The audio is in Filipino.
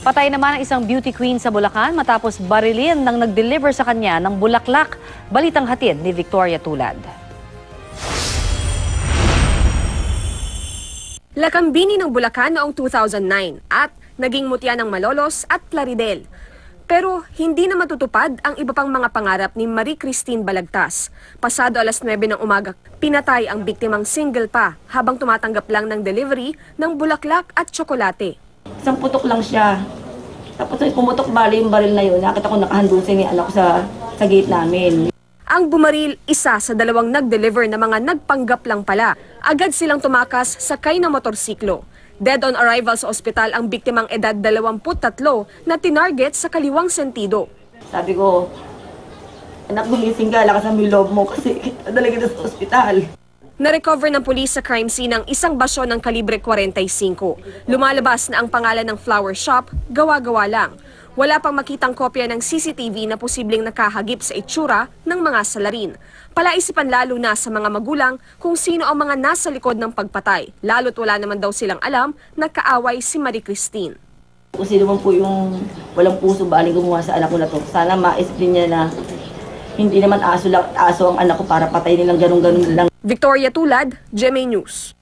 Patay naman ang isang beauty queen sa Bulacan matapos barilin ng nag-deliver sa kanya ng bulaklak. Balitang hatid ni Victoria Tulad. Lakambini ng Bulacan noong 2009 at naging mutya ng Malolos at Plaridel. Pero hindi na matutupad ang iba pang mga pangarap ni Marie Christine Balagtas. Pasado alas 9 ng umaga, pinatay ang biktimang single pa habang tumatanggap lang ng delivery ng bulaklak at tsokolate. Isang putok lang siya. Tapos pumutok bali yung baril na yun. Nakita ko nakahandusing yung anak ko sa gate namin. Ang bumaril, isa sa dalawang nag-deliver na mga nagpanggap lang pala. Agad silang tumakas sakay ng motorsiklo. Dead on arrival sa ospital ang biktimang edad 23 na tinarget sa kaliwang sentido. Sabi ko, anak, gumising ka, lakas ang loob mo kasi dadala kita sa ospital. Na-recover ng pulis sa crime scene ang isang basyo ng kalibre 45. Lumalabas na ang pangalan ng flower shop, gawa-gawa lang. Wala pang makitang kopya ng CCTV na posibleng nakahagip sa itsura ng mga salarin. Palaisipan lalo na sa mga magulang kung sino ang mga nasa likod ng pagpatay. Lalo't wala naman daw silang alam na kaaway si Marie Christine. Kung sino man po yung walang puso baling gumawa sa anak ko na to, sana maisip niya na hindi naman aso ang anak ko para patay nilang ganun-ganun lang. Victoria Tulad, GMA News.